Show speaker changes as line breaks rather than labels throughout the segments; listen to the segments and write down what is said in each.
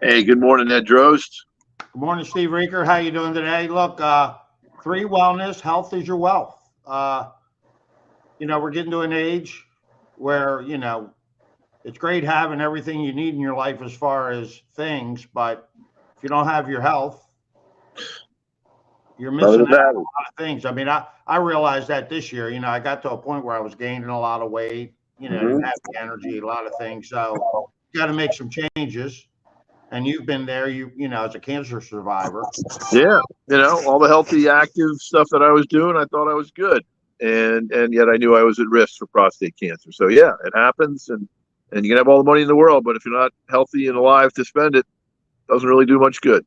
Hey, good morning, Ed Drost.
Good morning, Steve Reeker. How you doing today? Look, three wellness, health is your wealth. We're getting to an age where, it's great having everything you need in your life as far as things, but if you don't have your health, you're
None
missing
of
out on a
that.
lot of things. I mean, I realized that this year, I got to a point where I was gaining a lot of weight, didn't
Mhm.
have the energy, a lot of things. So got to make some changes. And you've been there, as a cancer survivor.
Yeah, all the healthy, active stuff that I was doing, I thought I was good, and yet I knew I was at risk for prostate cancer. So yeah, it happens, and you can have all the money in the world, but if you're not healthy and alive to spend it, doesn't really do much good.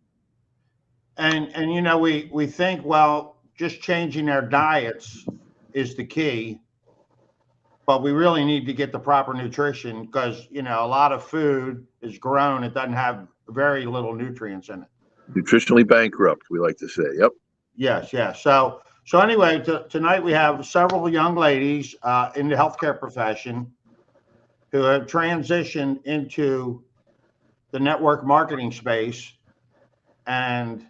And we think, well, just changing our diets is the key, but we really need to get the proper nutrition because a lot of food is grown, it doesn't have very little nutrients in it.
Nutritionally bankrupt, we like to say. Yep.
Yes, yes. So anyway, tonight we have several young ladies in the healthcare profession who have transitioned into the network marketing space, and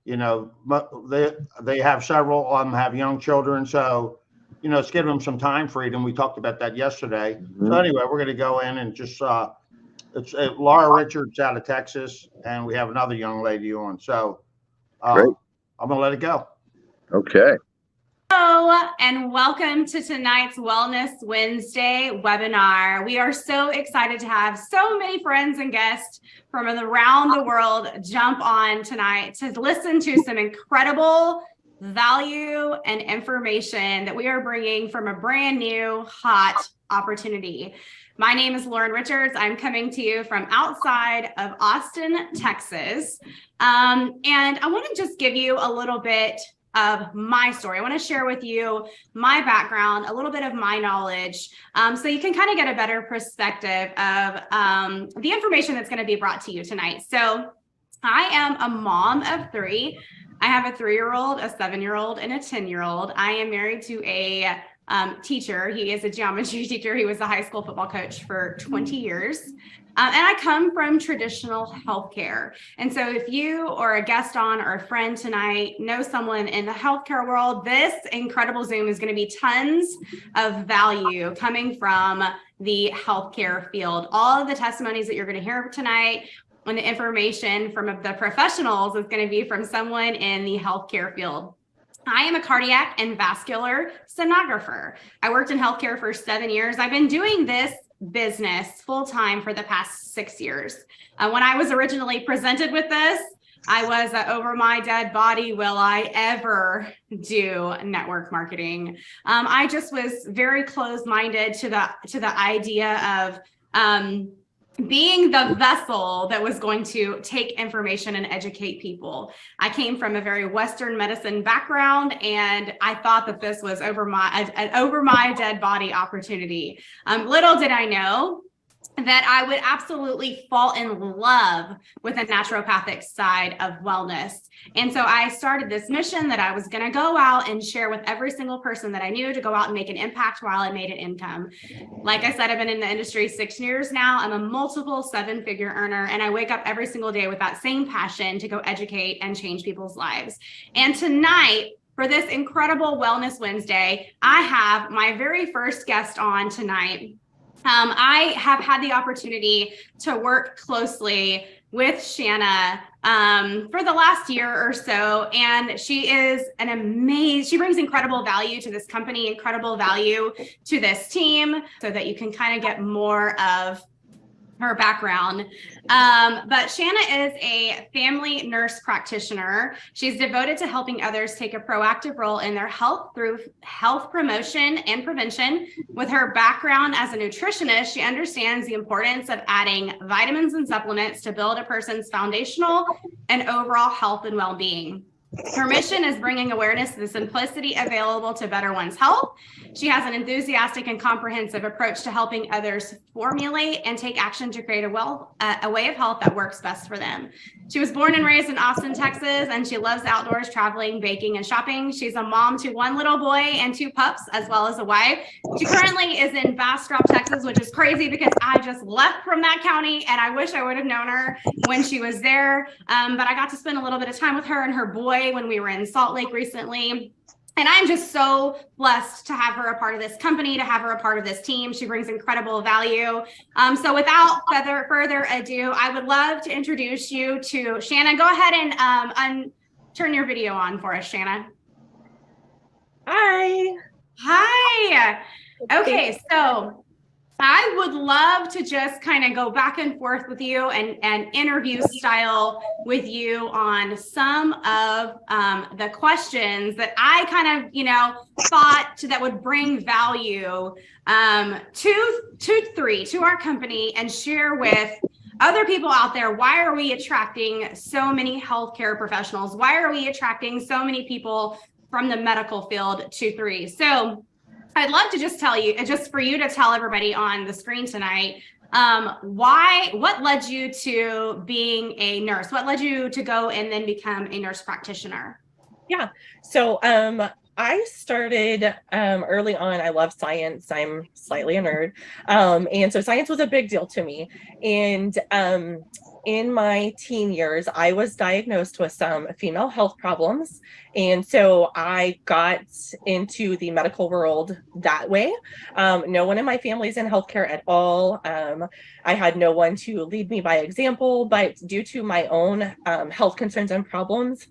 they have several of them have young children, so it's giving them some time freedom. We talked about that yesterday. So
Mhm.
anyway, we're going to go in and just it's Laura Richards out of Texas, and we have another young lady on. So
Great.
I'm going to let it go.
Okay.
Hello, and welcome to tonight's Wellness Wednesday webinar. We are so excited to have so many friends and guests from around the world jump on tonight to listen to some incredible value and information that we are bringing from a brand new hot opportunity. My name is Lauren Richards. I'm coming to you from outside of Austin, Texas. And I want to just give you a little bit of my story. I want to share with you my background, a little bit of my knowledge, so you can kind of get a better perspective of the information that's going to be brought to you tonight. So I am a mom of three. I have a 3-year-old, a 7-year-old, and a 10-year-old. I am married to a teacher. He is a geometry teacher. He was a high school football coach for 20 years. And I come from traditional healthcare. And so if you or a guest on or a friend tonight know someone in the healthcare world, this incredible Zoom is going to be tons of value coming from the healthcare field. All of the testimonies that you're going to hear tonight and the information from the professionals is going to be from someone in the healthcare field. I am a cardiac and vascular sonographer. I worked in healthcare for 7 years. I've been doing this business full-time for the past 6 years. When I was originally presented with this, I was over my dead body, will I ever do network marketing? I just was very closed-minded to the idea of being the vessel that was going to take information and educate people. I came from a very Western medicine background, and I thought that this was over my dead body opportunity. Little did I know that I would absolutely fall in love with the naturopathic side of wellness. And so I started this mission that I was going to go out and share with every single person that I knew to go out and make an impact while I made an income. Like I said, I've been in the industry 6 years now. I'm a multiple 7-figure earner, and I wake up every single day with that same passion to go educate and change people's lives. And tonight, for this incredible Wellness Wednesday, I have my very first guest on tonight. I have had the opportunity to work closely with Shanna for the last year or so, and she is she brings incredible value to this company, incredible value to this team, so that you can kind of get more of her background. But Shanna is a family nurse practitioner. She's devoted to helping others take a proactive role in their health through health promotion and prevention. With her background as a nutritionist, she understands the importance of adding vitamins and supplements to build a person's foundational and overall health and well-being. Her mission is bringing awareness to the simplicity available to better one's health. She has an enthusiastic and comprehensive approach to helping others formulate and take action to create a way of health that works best for them. She was born and raised in Austin, Texas, and she loves outdoors, traveling, baking, and shopping. She's a mom to 1 little boy and 2 pups, as well as a wife. She currently is in Bastrop, Texas, which is crazy because I just left from that county and I wish I would have known her when she was there. But I got to spend a little bit of time with her and her boy when we were in Salt Lake recently. And I'm just so blessed to have her a part of this company, to have her a part of this team. She brings incredible value. So without further ado, I would love to introduce you to Shanna. Go ahead and turn your video on for us, Shanna.
Hi.
Hi. Okay, so I would love to just kind of go back and forth with you and interview style with you on some of the questions that I kind of, thought that would bring value to our company and share with other people out there. Why are we attracting so many healthcare professionals? Why are we attracting so many people from the medical field to 3? So I'd love to just tell you, just for you to tell everybody on the screen tonight, what led you to being a nurse? What led you to go and then become a nurse practitioner?
Yeah. So I started early on. I love science. I'm slightly a nerd. And so science was a big deal to me. And in my teen years, I was diagnosed with some female health problems. And so I got into the medical world that way. No one in my family is in healthcare at all. I had no one to lead me by example, but due to my own health concerns and problems,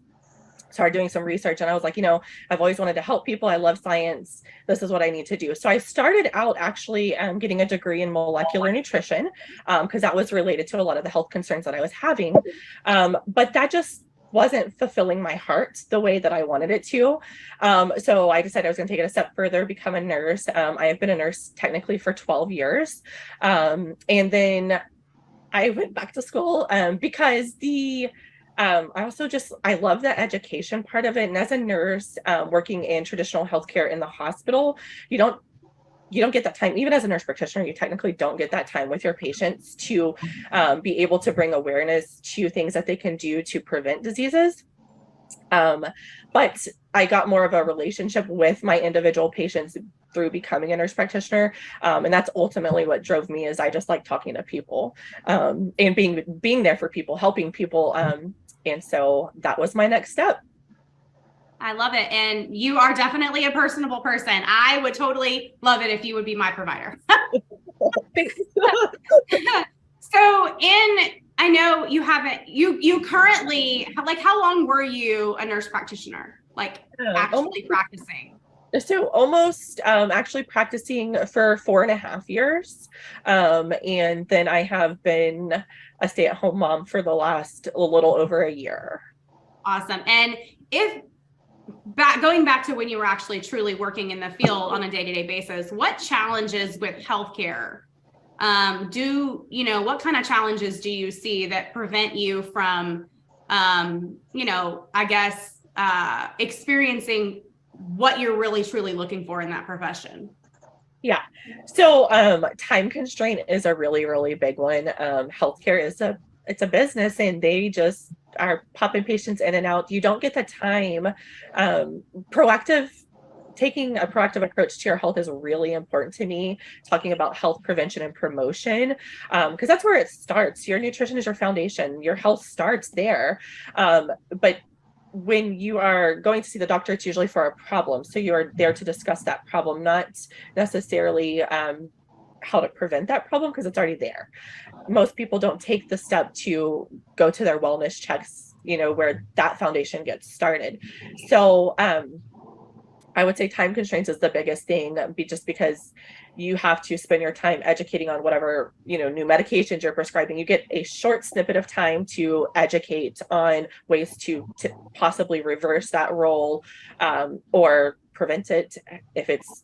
started doing some research, and I was like, I've always wanted to help people. I love science. This is what I need to do. So I started out actually getting a degree in molecular nutrition because that was related to a lot of the health concerns that I was having. But that just wasn't fulfilling my heart the way that I wanted it to. So I decided I was going to take it a step further, become a nurse. I have been a nurse technically for 12 years. And then I went back to school because I love the education part of it. And as a nurse working in traditional healthcare in the hospital, you don't get that time. Even as a nurse practitioner, you technically don't get that time with your patients to be able to bring awareness to things that they can do to prevent diseases. But I got more of a relationship with my individual patients through becoming a nurse practitioner. And that's ultimately what drove me, is I just like talking to people and being there for people, helping people. And so that was my next step.
I love it. And you are definitely a personable person. I would totally love it if you would be my provider. So I know you haven't, you currently, like, how long were you a nurse practitioner? Like actually practicing?
So almost actually practicing for 4.5 years. And then I have been a stay-at-home mom for the last a little over a year.
Awesome. And going back to when you were actually truly working in the field on a day-to-day basis, what challenges with healthcare what kind of challenges do you see that prevent you from, experiencing what you're really truly looking for in that profession?
Yeah. So time constraint is a really, really big one. Healthcare it's a business, and they just are popping patients in and out. You don't get the time. Taking a proactive approach to your health is really important to me. Talking about health prevention and promotion, because that's where it starts. Your nutrition is your foundation. Your health starts there. But when you are going to see the doctor, it's usually for a problem. So you're there to discuss that problem, not necessarily how to prevent that problem, because it's already there. Most people don't take the step to go to their wellness checks, where that foundation gets started. So I would say time constraints is the biggest thing, just because you have to spend your time educating on whatever, new medications you're prescribing. You get a short snippet of time to educate on ways to possibly reverse that role or prevent it if it's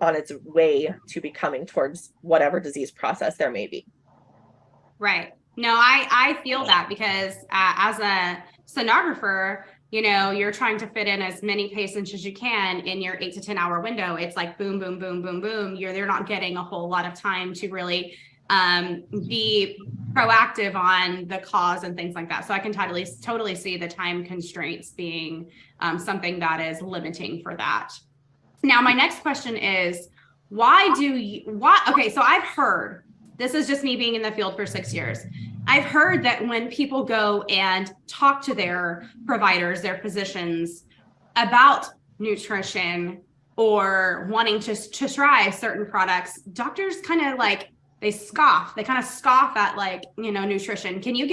on its way to becoming towards whatever disease process there may be.
Right. No, I feel that, because as a sonographer, you're trying to fit in as many patients as you can in your 8 to 10 hour window. It's like boom, boom, boom, boom, boom. They're not getting a whole lot of time to really be proactive on the cause and things like that. So I can totally see the time constraints being something that is limiting for that. Now, my next question is, okay, so I've heard, this is just me being in the field for 6 years. I've heard that when people go and talk to their providers, their physicians about nutrition or wanting to try certain products, doctors kind of like, they kind of scoff at like, nutrition. Can you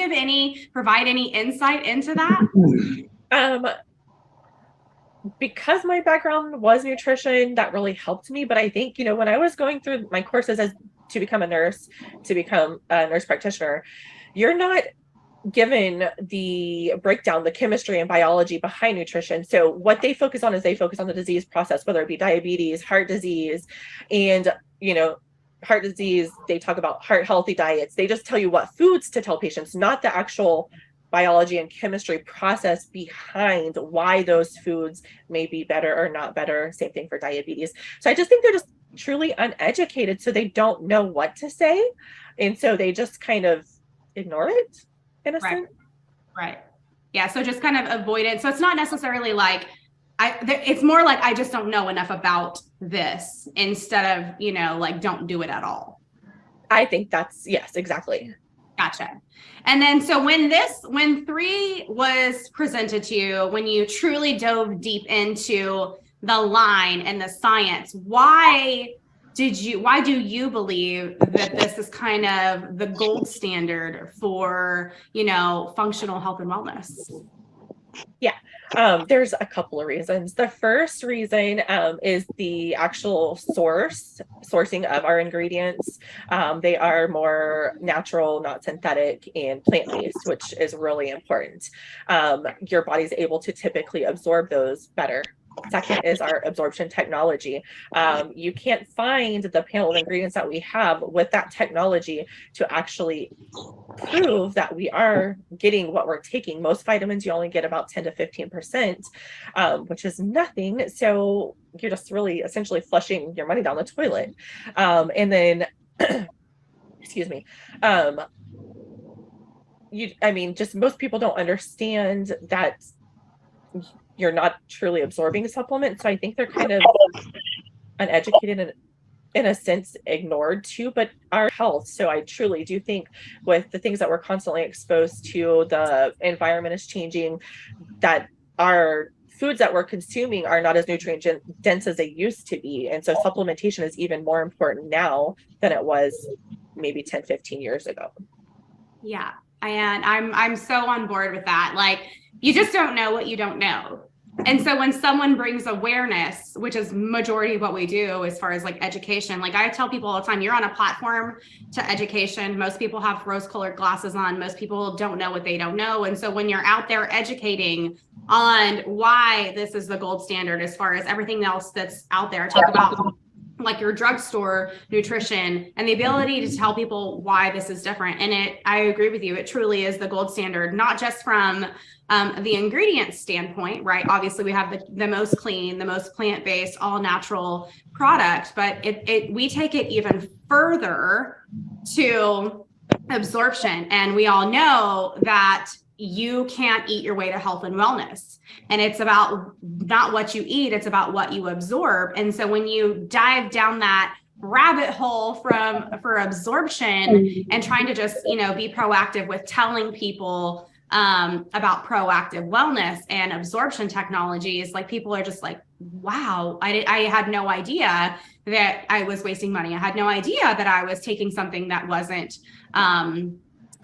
provide any insight into that?
Because my background was nutrition, that really helped me. But I think, when I was going through my courses to become a nurse, to become a nurse practitioner, you're not given the breakdown, the chemistry and biology behind nutrition. So what they focus on is they focus on the disease process, whether it be diabetes, heart disease, and, heart disease, they talk about heart healthy diets. They just tell you what foods to tell patients, not the actual biology and chemistry process behind why those foods may be better or not better. Same thing for diabetes. So I just think they're just truly uneducated. So they don't know what to say. And so they just kind of ignore it in a sense.
Right. Yeah. So just kind of avoid it. So it's not necessarily like, it's more like, I just don't know enough about this instead of, like, don't do it at all.
I think yes, exactly.
Gotcha. And then, so when 3 was presented to you, when you truly dove deep into the line and the science, why do you believe that this is kind of the gold standard for, functional health and wellness?
Yeah, there's a couple of reasons. The first reason is the actual sourcing of our ingredients. They are more natural, not synthetic, and plant-based, which is really important. Your body's able to typically absorb those better. Second is our absorption technology. You can't find the panel of ingredients that we have with that technology to actually prove that we are getting what we're taking. Most vitamins, you only get about 10 to 15%, which is nothing. So you're just really essentially flushing your money down the toilet. And then, excuse me, just most people don't understand that you're not truly absorbing supplements. So I think they're kind of uneducated and in a sense ignored too, but our health. So I truly do think with the things that we're constantly exposed to, the environment is changing, that our foods that we're consuming are not as nutrient dense as they used to be. And so supplementation is even more important now than it was maybe 10, 15 years ago.
Yeah. And I'm so on board with that. Like, you just don't know what you don't know. And so when someone brings awareness, which is majority of what we do as far as like education, like I tell people all the time, you're on a platform to education. Most people have rose-colored glasses on. Most people don't know what they don't know. And so when you're out there educating on why this is the gold standard as far as everything else that's out there, talk about like your drugstore nutrition and the ability to tell people why this is different. And I agree with you. It truly is the gold standard, not just from the ingredient standpoint, right? Obviously we have the most clean, the most plant-based, all natural product, but we take it even further to absorption. And we all know that you can't eat your way to health and wellness. And it's about not what you eat, it's about what you absorb. And so when you dive down that rabbit hole for absorption and trying to just, be proactive with telling people about proactive wellness and absorption technologies, like people are just like, wow, I had no idea that I was wasting money. I had no idea that I was taking something that wasn't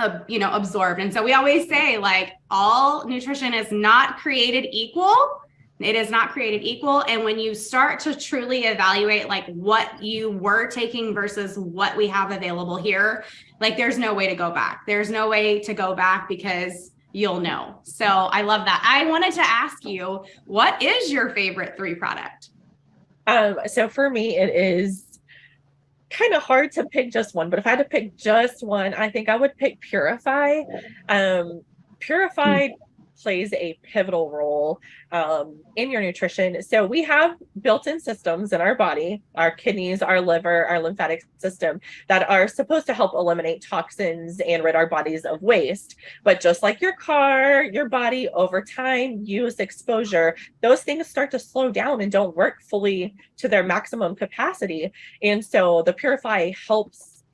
absorbed. And so we always say, like, all nutrition is not created equal. It is not created equal. And when you start to truly evaluate like what you were taking versus what we have available here, like there's no way to go back. There's no way to go back because you'll know. So I love that. I wanted to ask you, what is your favorite 3 product?
So for me, it is kind of hard to pick just one, but if I had to pick just one, I think I would pick Purify. Purified plays a pivotal role in your nutrition. So we have built-in systems in our body, our kidneys, our liver, our lymphatic system, that are supposed to help eliminate toxins and rid our bodies of waste. But just like your car, your body, over time, use, exposure, those things start to slow down and don't work fully to their maximum capacity. And so the Purify helps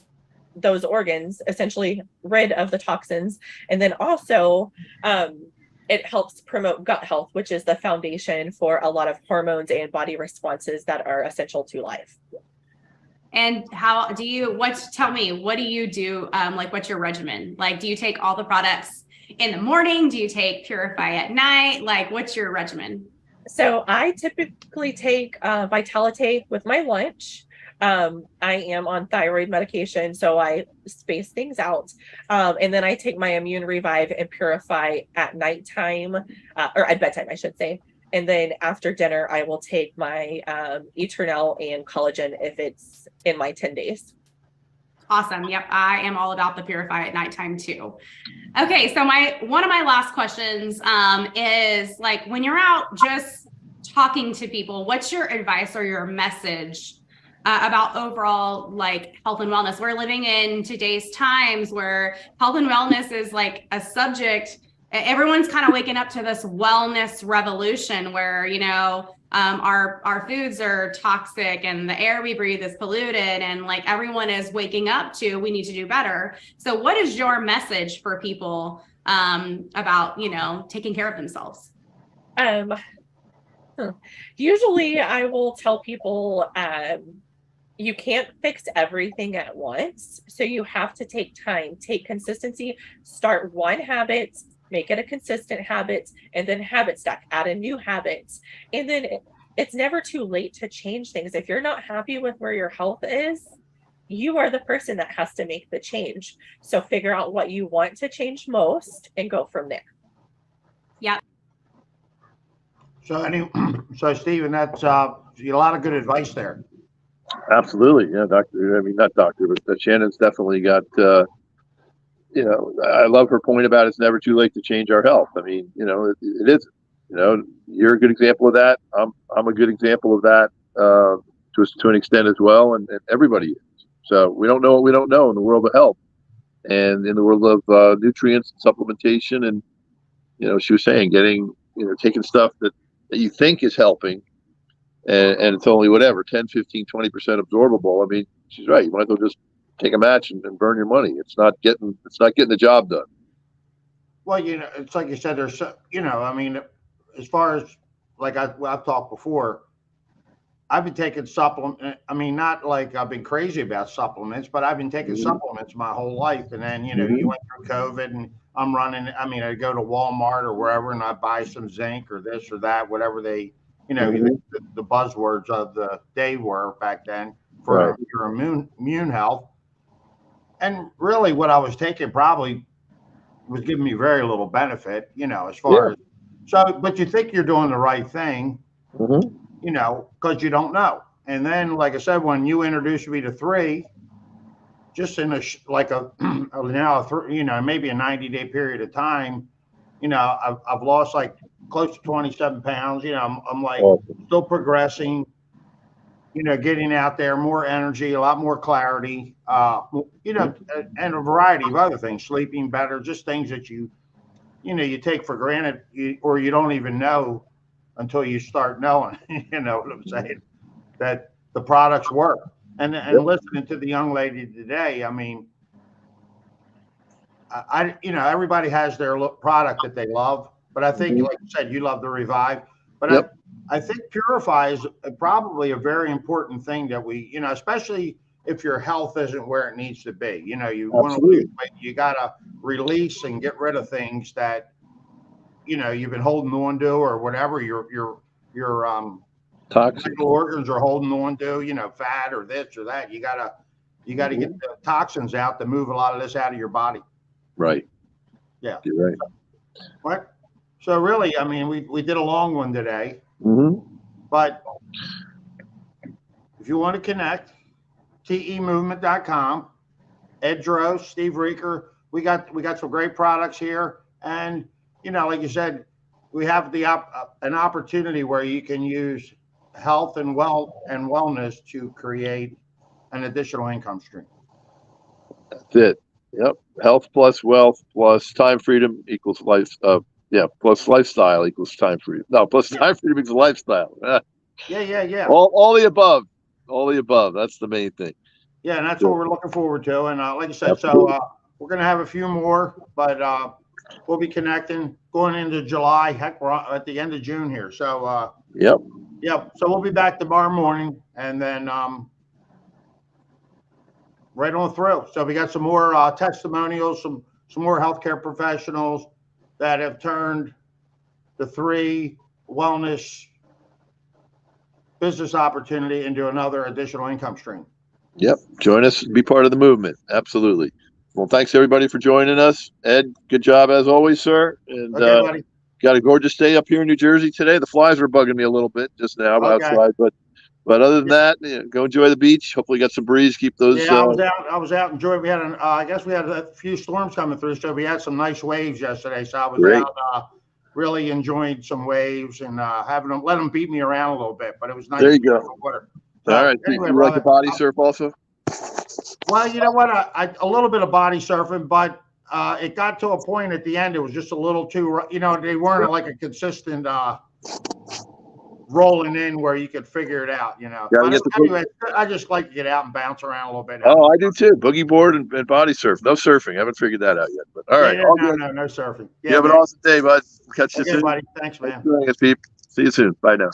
those organs essentially rid of the toxins. And then also it helps promote gut health, which is the foundation for a lot of hormones and body responses that are essential to life.
And tell me, what do you do? Like, what's your regimen? Like, do you take all the products in the morning? Do you take Purify at night? Like, what's your regimen?
So I typically take Vitality with my lunch. I am on thyroid medication, so I space things out. And then I take my Immune Revive and Purify at nighttime, or at bedtime, I should say. And then after dinner, I will take my Eternal and Collagen if it's in my 10 days.
Awesome. Yep. I am all about the Purify at nighttime too. Okay. So one of my last questions is, like, when you're out just talking to people, what's your advice or your message about overall, like, health and wellness? We're living in today's times where health and wellness is like a subject. Everyone's kind of waking up to this wellness revolution where, our foods are toxic and the air we breathe is polluted, and like everyone is waking up to, we need to do better. So what is your message for people about, taking care of themselves?
Usually I will tell people, you can't fix everything at once. So you have to take time, take consistency, start one habit, make it a consistent habit, and then habit stack, add in new habits. And then it's never too late to change things. If you're not happy with where your health is, you are the person that has to make the change. So figure out what you want to most and go from there.
Yeah.
So Stephen, that's a lot of good advice there.
Absolutely. Yeah, doctor. I mean, not doctor, but Shannon's definitely got, I love her point about it's never too late to change our health. I mean, it isn't. You're a good example of that. I'm a good example of that to an extent as well, and everybody is. So we don't know what we don't know in the world of health, and in the world of nutrients and supplementation. And she was saying, taking stuff that you think is helping, and it's only whatever 10, 15, 20% absorbable. I mean, she's right. You might as well just take a match and burn your money. It's not getting the job done.
Well, it's like you said, there's, I mean, as far as, like I've talked before, I've been taking supplements. I mean, not like I've been crazy about supplements, but I've been taking supplements my whole life. And then, you went through COVID, and I'm running. I mean, I go to Walmart or wherever, and I buy some zinc or this or that, whatever they, the buzzwords of the day were back then for your immune health. And really, what I was taking probably was giving me very little benefit, as far as. So, but you think you're doing the right thing, because you don't know. And then, like I said, when you introduced me to 3, just in maybe a 90-day period of time, I've lost like close to 27 pounds. I'm like still progressing, getting out there, more energy, a lot more clarity, and a variety of other things, sleeping better, just things that you take for granted, or you don't even know until you start knowing, you know what I'm saying, that the products work. And listening to the young lady today, I mean, everybody has their product that they love, but I think, like you said, you love the Revive, but I think Purify is probably a very important thing that we, especially if your health isn't where it needs to be. You want to lose weight, you got to release and get rid of things that, you've been holding on to, or whatever your toxic organs are holding on to, fat or this or that. You gotta get the toxins out to move a lot of this out of your body.
Right.
Yeah.
You're right.
What? So really, I mean, we did a long one today, but if you want to connect, temovement.com, Ed Drost, Steve Reeker, we got some great products here. And you know, like you said, we have an opportunity where you can use health and wellness to create an additional income stream.
That's it. Yep. Health plus wealth plus time freedom equals life. Yeah. Plus lifestyle equals time freedom. No, plus time freedom equals lifestyle.
Yeah.
All the above. All the above. That's the main thing.
Yeah, and that's what we're looking forward to. And like I said,
Absolutely.
so we're going to have a few more, but we'll be connecting going into July. Heck, we're at the end of June here. So,
Yep.
So we'll be back tomorrow morning and then right on through. So we got some more testimonials, some more healthcare professionals that have turned the 3 wellness business opportunity into another additional income stream.
Yep. Join us. Be part of the movement. Absolutely. Well, thanks everybody for joining us. Ed, good job as always, sir. And
Okay, buddy.
got a gorgeous day up here in New Jersey today. The flies were bugging me a little bit just now outside, but other than that, go enjoy the beach. Hopefully, you got some breeze. Keep those.
Yeah, I was out enjoying. We had I guess we had a few storms coming through, so we had some nice waves yesterday. So I was out really enjoying some waves and let them beat me around a little bit. But it was nice.
There you go.
Water.
All right.
Anyway,
you like the body surf also?
Well, you know what? I a little bit of body surfing, but it got to a point at the end. It was just a little too. You know, they weren't like a consistent rolling in where you could figure it out. You know. But anyway, I just like to get out and bounce around a little bit.
Oh, I do too. Boogie board and body surf. No surfing. I haven't figured that out yet. But all right.
No surfing.
Yeah, you have an awesome day, bud. Catch you soon.
Buddy. Thanks, man.
Thanks, Pete. See you soon. Bye now.